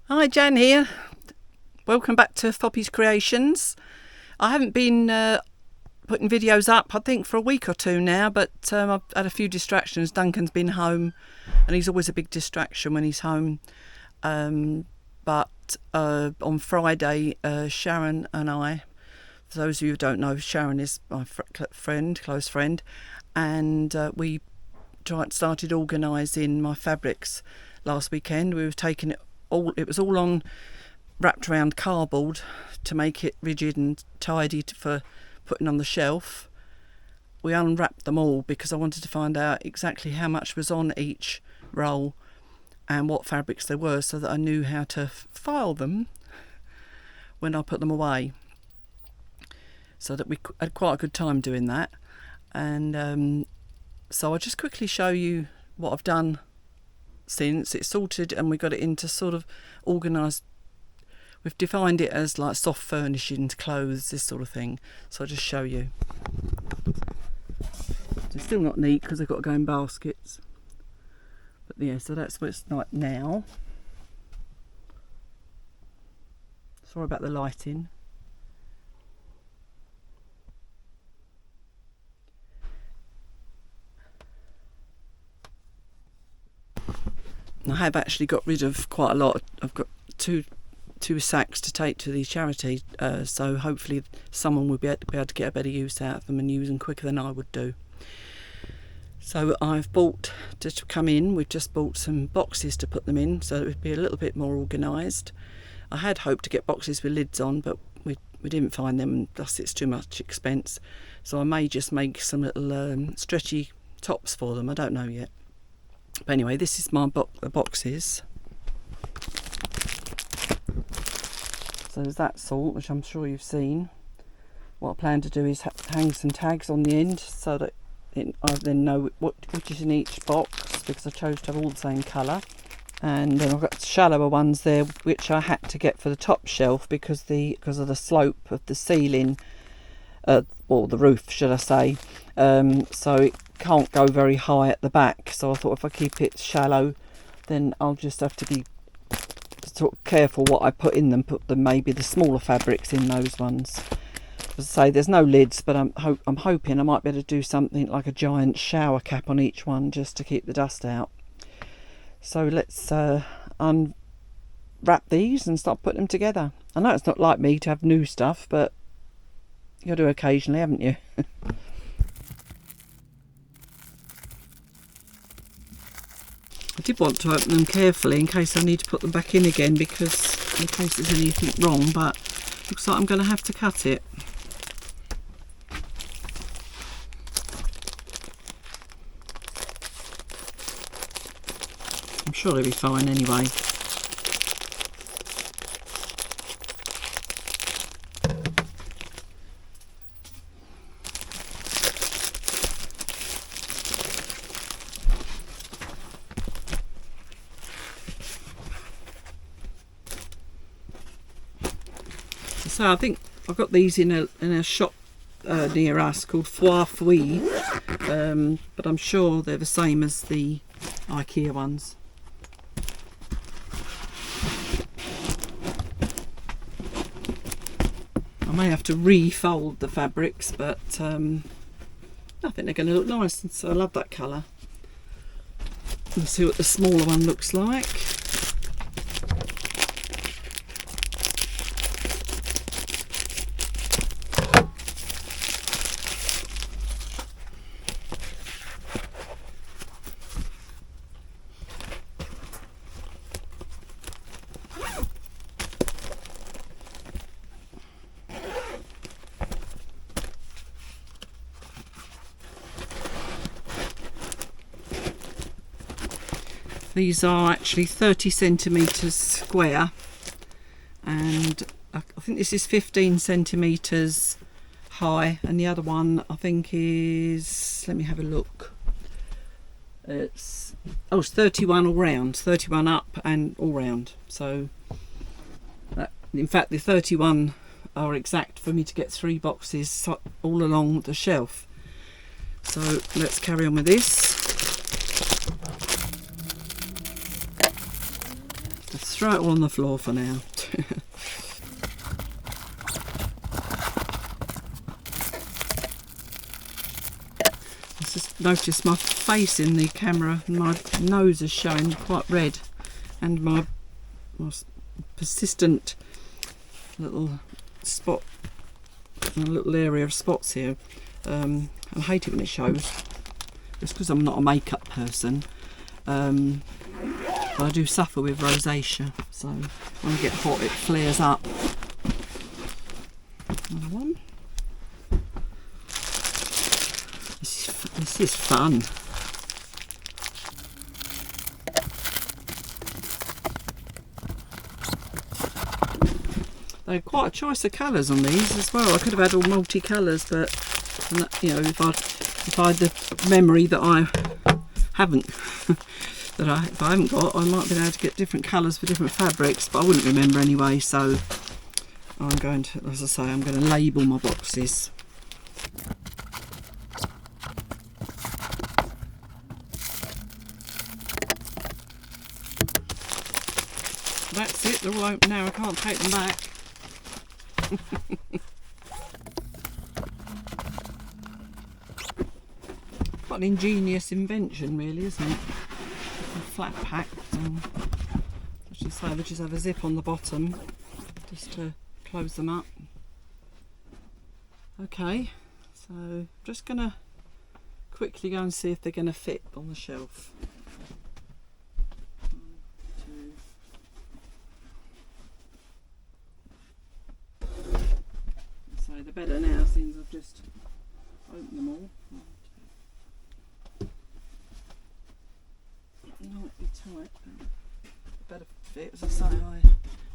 Hi, Jan here. Welcome back to sCreations. I haven't been putting videos up, I think, for a week or two now, but I've had a few distractions. Duncan's been home, and he's always a big distraction when he's home. But on Friday, Sharon and I, for those of you who don't know, Sharon is my close friend, and we started organising my fabrics last weekend. We were taking it all, it was all on wrapped around cardboard to make it rigid and tidy for putting on the shelf. We unwrapped them all because I wanted to find out exactly how much was on each roll and what fabrics there were, so that I knew how to file them when I put them away, so that we had quite a good time doing that. And so I'll just quickly show you what I've done since it's sorted and we got it into sort of organised. We've defined it as like soft furnishings, clothes, this sort of thing. So I'll just show you. It's still not neat because I've got to go in baskets. But yeah, so that's what it's like now. Sorry about the lighting. I have actually got rid of quite a lot. I've got two sacks to take to the charity, so hopefully someone will be able to get a better use out of them and use them quicker than I would do. So I've bought, just to come in, we've just bought some boxes to put them in, so it would be a little bit more organised. I had hoped to get boxes with lids on, but we didn't find them, and thus it's too much expense. So I may just make some little stretchy tops for them. I don't know yet. But anyway, this is my boxes. So there's that sort, which I'm sure you've seen. What I plan to do is hang some tags on the end so that I then know which is in each box, because I chose to have all the same colour. And then I've got shallower ones there, which I had to get for the top shelf because of the slope of the ceiling, or the roof, should I say. So it can't go very high at the back. So I thought if I keep it shallow, then I'll just have to be sort of careful what I put in them. Put maybe the smaller fabrics in those ones. As I say, there's no lids, but I'm hoping I might be able to do something like a giant shower cap on each one just to keep the dust out. So let's unwrap these and start putting them together. I know it's not like me to have new stuff, but you got to occasionally, haven't you? I did want to open them carefully in case I need to put them back in again, because in case there's anything wrong, but looks like I'm going to have to cut it. I'm sure they'll be fine anyway. So I think I've got these in a shop near us called Foire Fouille, but I'm sure they're the same as the IKEA ones. I may have to refold the fabrics, but I think they're going to look nice, and so I love that colour. Let's see what the smaller one looks like. These are actually 30 centimetres square, and I think this is 15 centimetres high, and the other one I think is, let me have a look, it's 31 all round, 31 up and all round. So in fact the 31 are exact for me to get 3 boxes all along the shelf. So let's carry on with this. throw it all on the floor for now. I just noticed my face in the camera, my nose is showing quite red, and my persistent little spot, a little area of spots here. I hate it when it shows. It's because I'm not a makeup person. I do suffer with rosacea, so when I get hot it flares up. Another one. This is fun. They're quite a choice of colours on these as well. I could have had all multi-colours, but you know, if I had the memory that I haven't, if I haven't got, I might be able to get different colours for different fabrics, but I wouldn't remember anyway. So I'm going to, as I say, I'm going to label my boxes. That's it, they're all open now, I can't take them back. Quite an ingenious invention really, isn't it? Flat packed, and as you say, they just have a zip on the bottom just to close them up. Okay, so I'm just going to quickly go and see if they're going to fit on the shelf. So they're better now since I've just opened them all. Might be tight, but better fit, as I say, I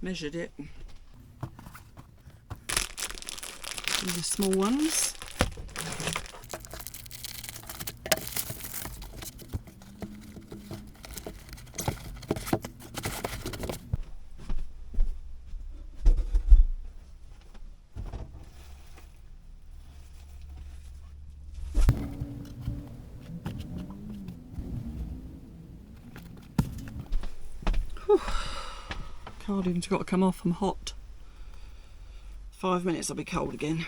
measured it. These are small ones. Cardigan's got to come off, I'm hot. 5 minutes I'll be cold again.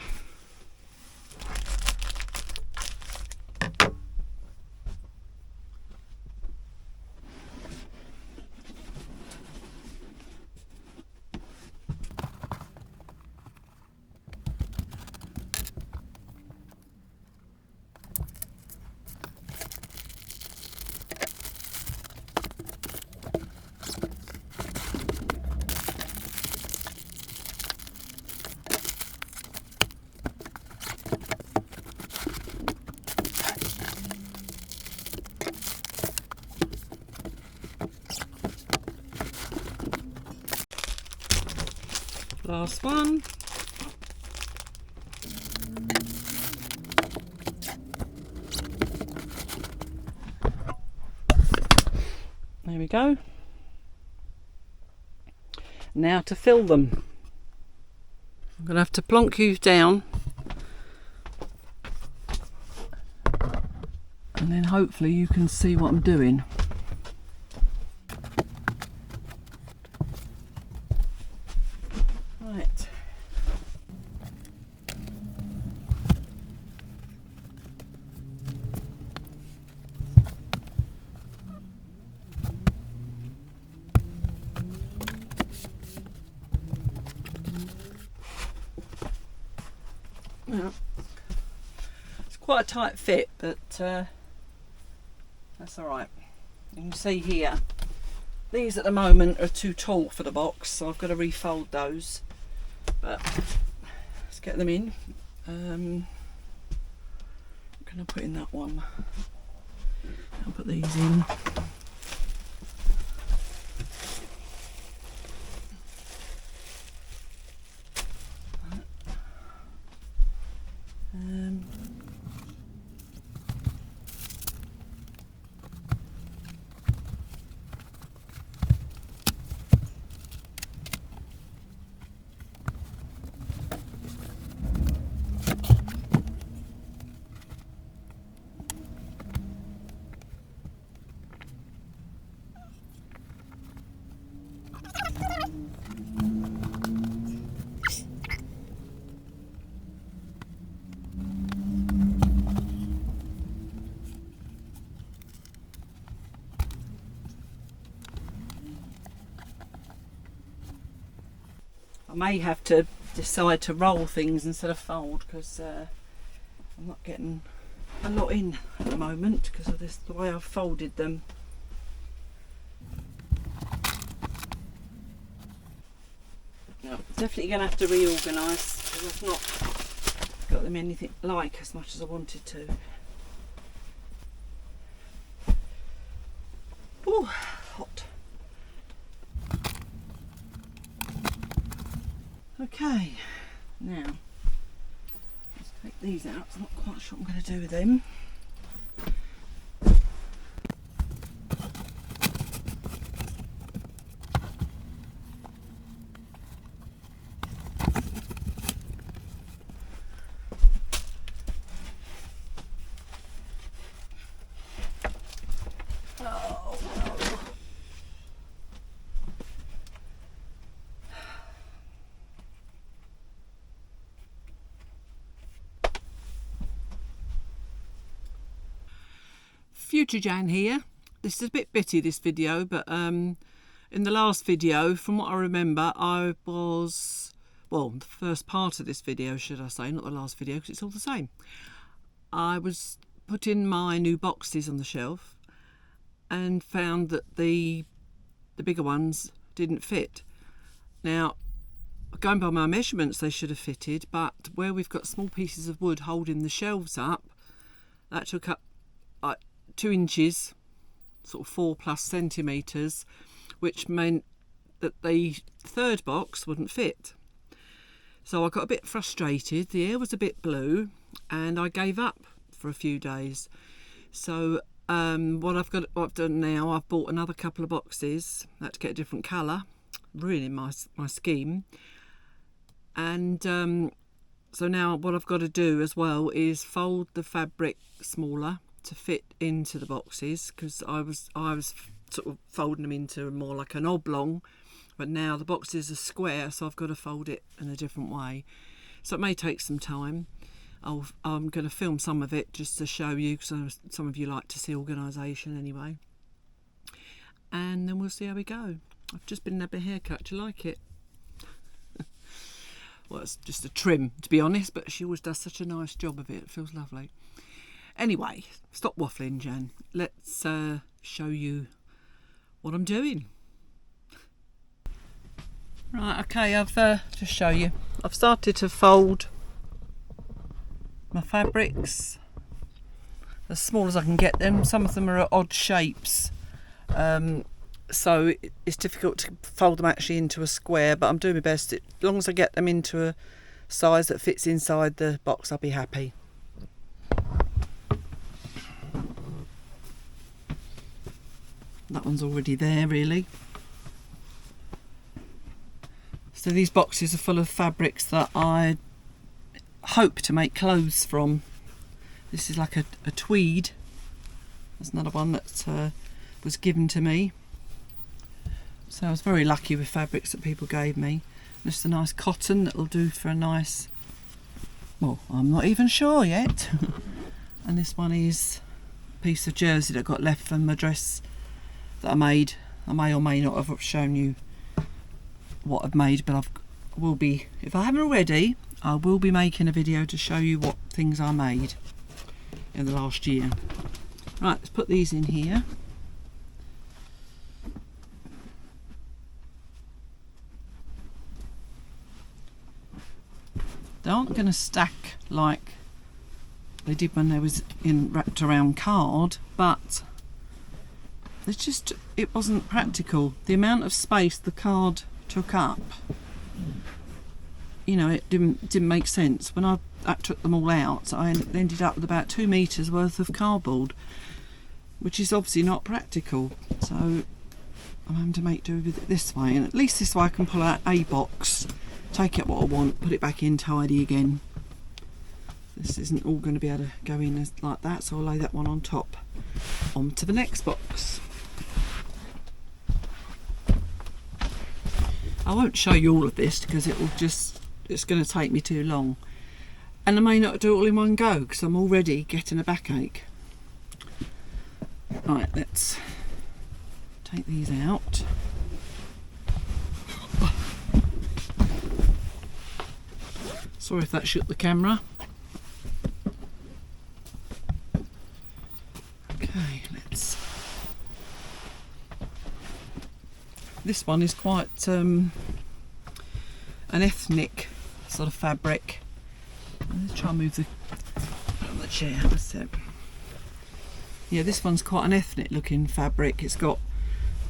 Last one. There we go. Now to fill them. I'm going to have to plonk you down and then hopefully you can see what I'm doing. Right. Well, it's quite a tight fit, but that's alright. You can see here, these at the moment are too tall for the box, so I've got to refold those. But let's get them in. I'm going to put in that one. I'll put these in. I may have to decide to roll things instead of fold, because I'm not getting a lot in at the moment because of this, the way I've folded them. No, definitely going to have to reorganise because I've not got them anything like as much as I wanted to. Oh, hot. Okay, now let's take these out. I'm not quite sure what I'm going to do with them. Future Jan here. This is a bit bitty, this video, but in the last video, from what I remember, I was, well, the first part of this video, should I say, not the last video, because it's all the same. I was putting my new boxes on the shelf and found that the bigger ones didn't fit. Now, going by my measurements, they should have fitted, but where we've got small pieces of wood holding the shelves up, that took up like 2 inches, sort of 4+ centimetres, which meant that the third box wouldn't fit. So I got a bit frustrated, the air was a bit blue, and I gave up for a few days. So what I've done now, I've bought another couple of boxes. I had to get a different colour, ruining my scheme. And so now what I've got to do as well is fold the fabric smaller to fit into the boxes, because I was sort of folding them into more like an oblong, but now the boxes are square, so I've got to fold it in a different way. So it may take some time. I'm going to film some of it just to show you, because some of you like to see organisation anyway. And then we'll see how we go. I've just been had my hair cut. Do you like it? Well, it's just a trim, to be honest, but she always does such a nice job of it. It feels lovely. Anyway, stop waffling, Jan. Let's show you what I'm doing. Right, okay, I've just show you. I've started to fold my fabrics as small as I can get them. Some of them are at odd shapes, so it's difficult to fold them actually into a square, but I'm doing my best. As long as I get them into a size that fits inside the box, I'll be happy. That one's already there, really. So these boxes are full of fabrics that I hope to make clothes from. This is like a tweed. There's another one that was given to me. So I was very lucky with fabrics that people gave me. Just a nice cotton that'll do for a nice, well, I'm not even sure yet. And this one is a piece of jersey that got left from my dress that I made. I may or may not have shown you what I've made, but will be, if I haven't already, I will be making a video to show you what things I made in the last year. Right, let's put these in here. They aren't going to stack like they did when they was wrapped around card, but it wasn't practical. The amount of space the card took up, you know, it didn't make sense. When I took them all out, I ended up with about 2 meters worth of cardboard, which is obviously not practical. So I'm having to make do with it this way, and at least this way I can pull out a box, take out what I want, put it back in tidy again. This isn't all going to be able to go in like that, so I'll lay that one on top. On to the next box. I won't show you all of this because it's going to take me too long, and I may not do it all in one go because I'm already getting a backache. Right, let's take these out. Sorry if that shook the camera. Okay, let's. This one is quite an ethnic sort of fabric. Let's try and move the chair. That's it. Yeah, this one's quite an ethnic looking fabric. It's got,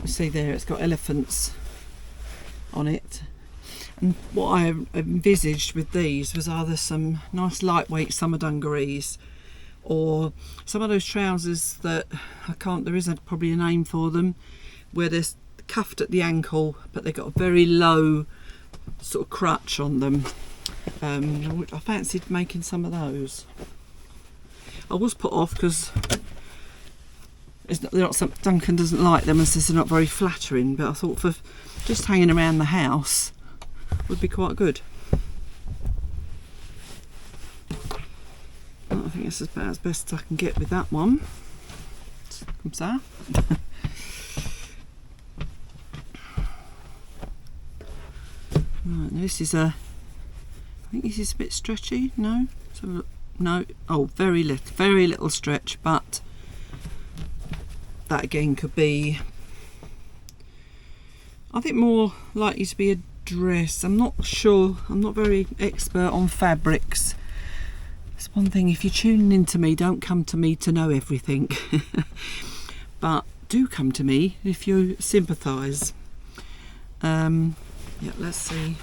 you see there, it's got elephants on it. And what I envisaged with these was either some nice lightweight summer dungarees, or some of those trousers that there isn't probably a name for them, where they're cuffed at the ankle but they've got a very low sort of crutch on them. I fancied making some of those. I was put off because Duncan doesn't like them and says they're not very flattering, but I thought for just hanging around the house would be quite good. I think it's about as best I can get with that one. Comme ça. Right, this is I think this is a bit stretchy. No, so no. Oh, very little stretch, but that again could be, I think, more likely to be a dress. I'm not sure. I'm not very expert on fabrics. It's one thing, if you're tuning into me, don't come to me to know everything, but do come to me if you sympathise. Yeah, let's see.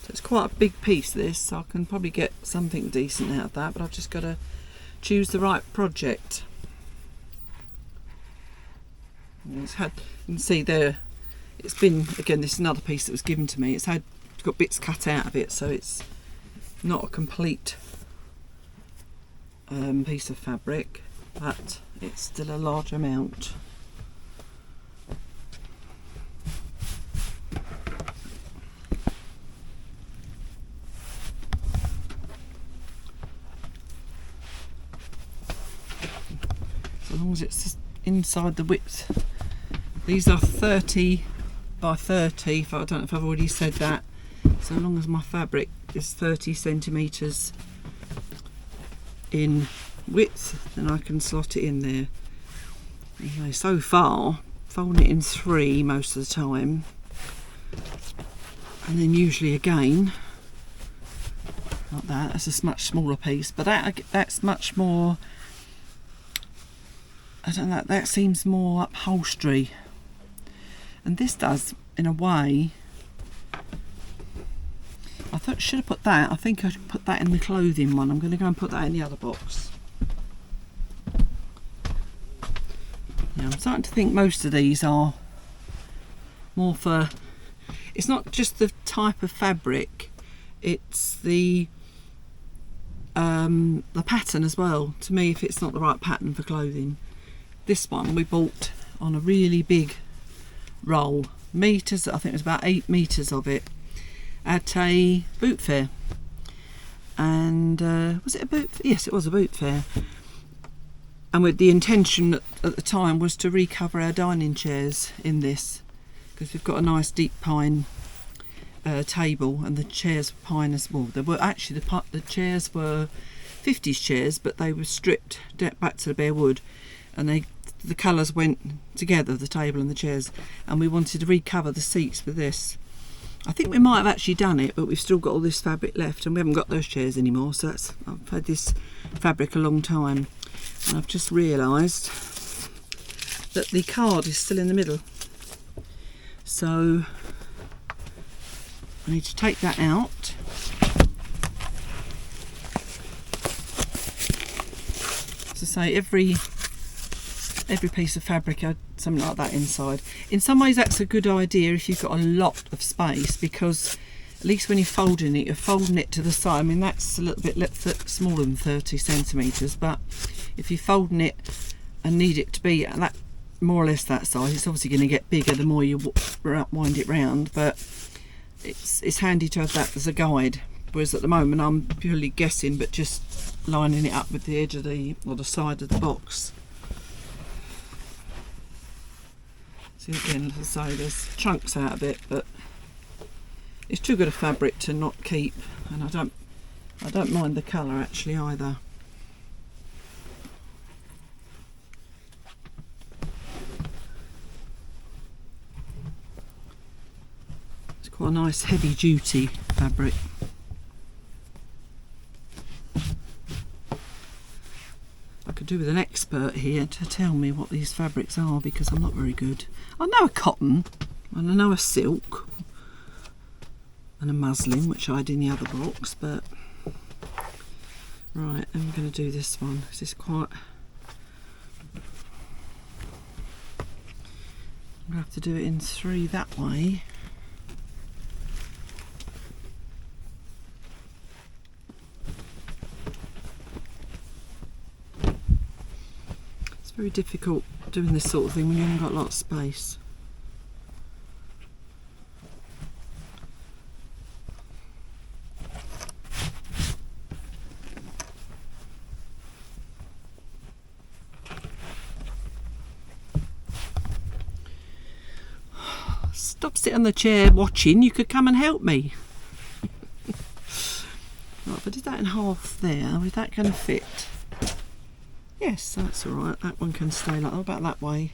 So it's quite a big piece, this, so I can probably get something decent out of that, but I've just got to choose the right project. You can see there, it's been, again, this is another piece that was given to me. It's got bits cut out of it, so it's not a complete piece of fabric, but it's still a large amount. So long as it's inside the width. These are 30 by 30, I don't know if I've already said that. So long as my fabric is 30 centimetres in width, then I can slot it in there. Anyway, so far, folding it in 3 most of the time, and then usually again, like that. That's a much smaller piece, but that's much more, I don't know, that seems more upholstery. And this does, in a way, I thought I should have put that. I think I should put that in the clothing one. I'm going to go and put that in the other box. Yeah, I'm starting to think most of these are more for, it's not just the type of fabric, it's the pattern as well. To me, if it's not the right pattern for clothing. This one we bought on a really big roll, meters, I think it was about 8 meters of it, at a boot fair. And was it a boot fair? Yes, it was a boot fair. And with the intention at the time was to recover our dining chairs in this, because we've got a nice deep pine table, and the chairs were pine as well. They were actually, the chairs were 50s chairs, but they were stripped back to the bare wood, and the colours went together, the table and the chairs, and we wanted to recover the seats with this. I think we might have actually done it, but we've still got all this fabric left, and we haven't got those chairs anymore, so I've had this fabric a long time, and I've just realised that the card is still in the middle, so I need to take that out. To say every piece of fabric had something like that inside. In some ways that's a good idea if you've got a lot of space, because at least when you're folding it, you're folding it to the side. I mean, that's a little bit smaller than 30 centimetres, but if you're folding it and need it to be that more or less that size, it's obviously going to get bigger the more you wind it round, but it's handy to have that as a guide. Whereas at the moment I'm purely guessing, but just lining it up with the edge of the side of the box. See, again, as I say, there's chunks out of it, but It's too good a fabric to not keep, and I don't mind the colour actually either. It's quite a nice heavy duty fabric. I could do with an expert here to tell me what these fabrics are, because I'm not very good. I know a cotton and I know a silk and a muslin, which I had in the other box, but right, I'm going to do this one because it's quite, I'm going to have to do it in 3 that way. It's very difficult doing this sort of thing when you haven't got a lot of space. Stop sitting on the chair watching, you could come and help me. Right, if I did that in half there, is that going to fit? Yes, that's alright, that one can stay like, how about that way?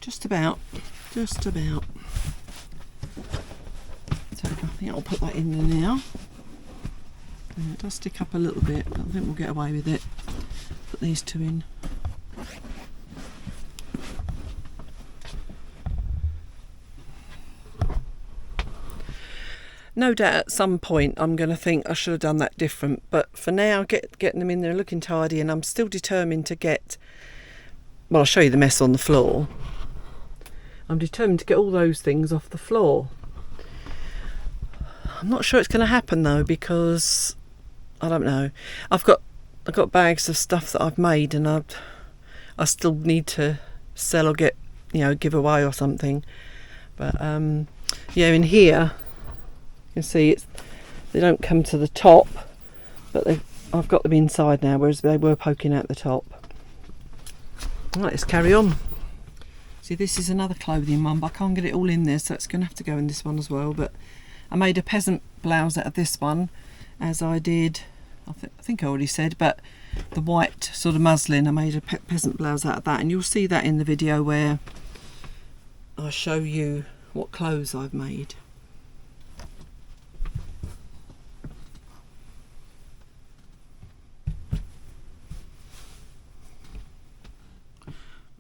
Just about, just about. So I think I'll put that in there now. And it does stick up a little bit, but I think we'll get away with it. Put these 2 in. No doubt at some point I'm going to think I should have done that different, but for now getting them in there looking tidy, and I'm still determined to get, well, I'll show you the mess on the floor. I'm determined to get all those things off the floor. I'm not sure it's going to happen though, because I don't know. I've got bags of stuff that I've made, and I still need to sell or get, give away or something. But yeah, in here you can see they don't come to the top, but I've got them inside now, whereas they were poking out the top. Right, let's carry on. See, this is another clothing one, but I can't get it all in there, so it's going to have to go in this one as well. But I made a peasant blouse out of this one, as I did, I think I already said, but the white sort of muslin, I made a peasant blouse out of that, and you'll see that in the video where I show you what clothes I've made.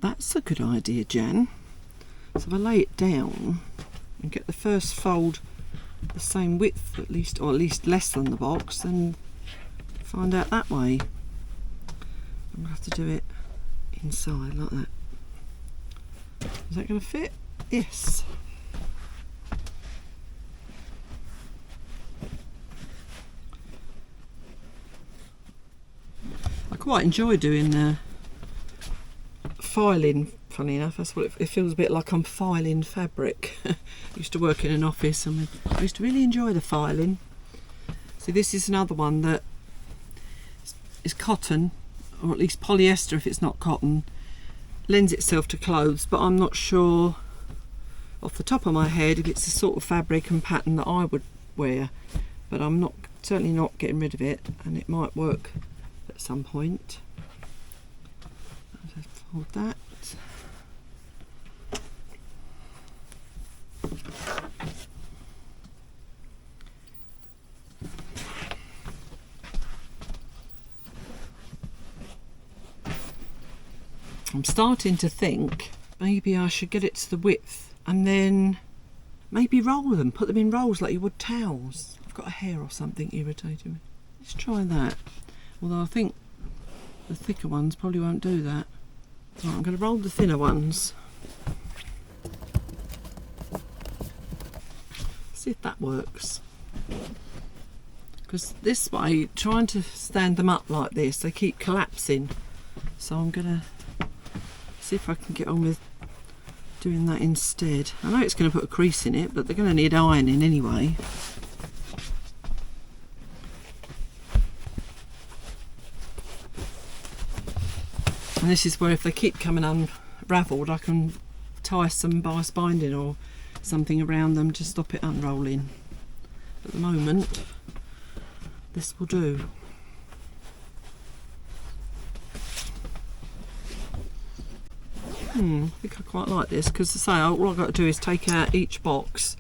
That's a good idea, Jan. So if I lay it down and get the first fold the same width at least, or at least less than the box, then find out that way. I'm going to have to do it inside like that. Is that going to fit? Yes. I quite enjoy doing filing, funny enough. That's what it feels a bit like. I'm filing fabric. I used to work in an office and I used to really enjoy the filing. See, this is another one that is cotton, or at least polyester if it's not cotton. Lends itself to clothes, but I'm not sure off the top of my head if it's the sort of fabric and pattern that I would wear, but I'm certainly not getting rid of it, and it might work at some point. Hold that. I'm starting to think maybe I should get it to the width and then maybe roll them, put them in rolls like you would towels. I've got a hair or something irritating me. Let's try that. Although I think the thicker ones probably won't do that. Right, I'm going to roll the thinner ones. See if that works. Because this way, trying to stand them up like this, they keep collapsing. So I'm going to see if I can get on with doing that instead. I know it's going to put a crease in it, but they're going to need ironing anyway. And this is where if they keep coming unravelled, I can tie some bias binding or something around them to stop it unrolling. At the moment, this will do. I think I quite like this because, as I say, all I've got to do is take out each box,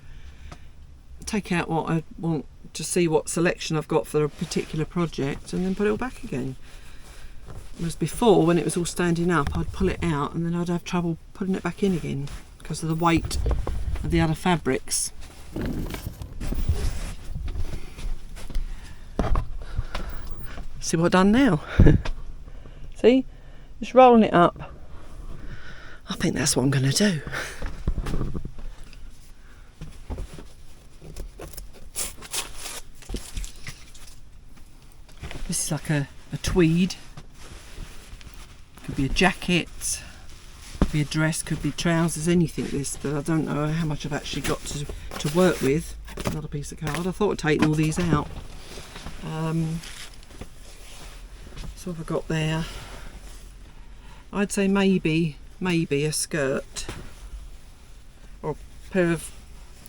take out what I want to see, what selection I've got for a particular project, and then put it all back again. Whereas before, when it was all standing up, I'd pull it out and then I'd have trouble putting it back in again because of the weight of the other fabrics. See what I've done now? See? Just rolling it up. I think that's what I'm going to do. This is like a tweed. Could be a jacket, could be a dress, could be trousers, anything this, but I don't know how much I've actually got to work with. Another piece of card. I thought I'd taken all these out. So what have I got there? I'd say maybe a skirt or a pair of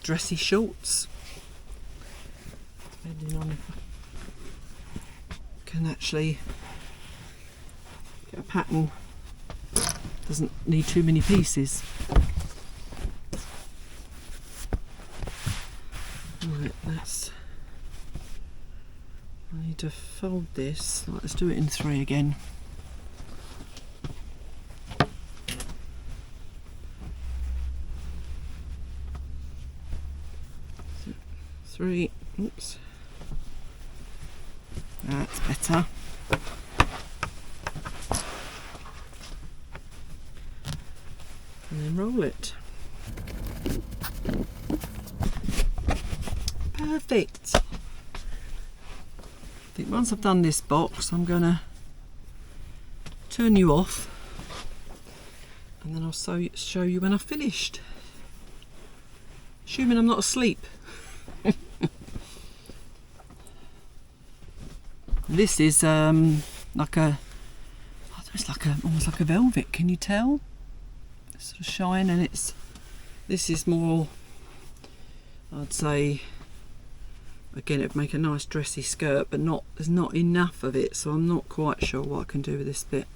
dressy shorts, depending on if I can actually get a pattern. Doesn't need too many pieces. Right, I need to fold this. Right, let's do it in 3 again. Three, oops, that's better. And then roll it. Perfect. I think once I've done this box, I'm gonna turn you off and then I'll show you when I've finished. Assuming I'm not asleep. This is like a, it's like almost like a velvet. Can you tell? It's sort of shine, and this is more, I'd say, again, it'd make a nice dressy skirt, but there's not enough of it, so I'm not quite sure what I can do with this bit.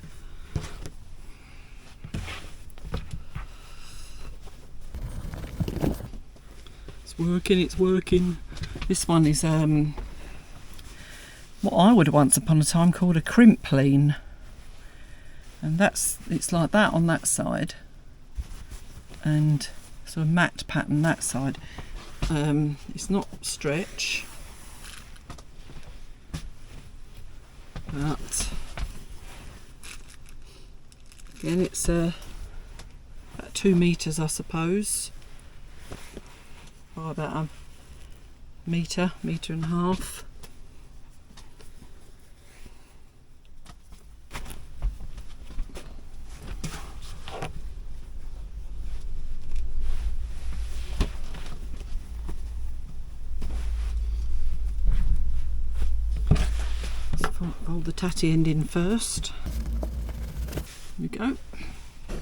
It's working. This one is what I would have once upon a time called a crimpline, and it's like that on that side, and sort of matte pattern that side. It's not stretch, but again, it's about 2 meters, I suppose, or about a meter and a half. Fold the tatty end in first. Here we go. I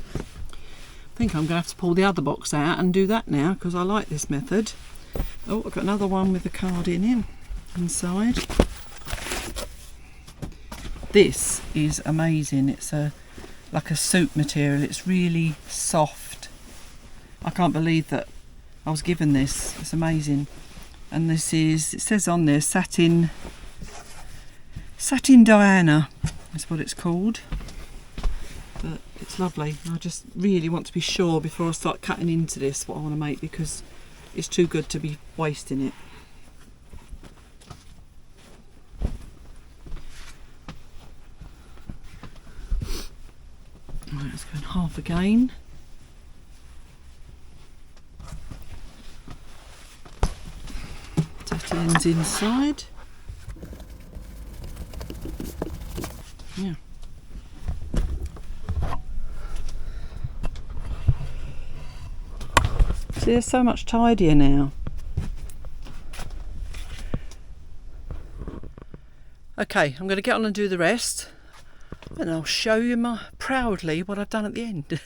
think I'm going to have to pull the other box out and do that now because I like this method. Oh, I've got another one with the card inside. This is amazing. It's like a soap material. It's really soft. I can't believe that I was given this. It's amazing. And this is, it says on there, Satin Diana is what it's called, but it's lovely. I just really want to be sure before I start cutting into this what I want to make, because it's too good to be wasting it. Right, let's go in half again. Tatty ends inside. Yeah. See, they're so much tidier now. Okay, I'm going to get on and do the rest, and I'll show you proudly what I've done at the end.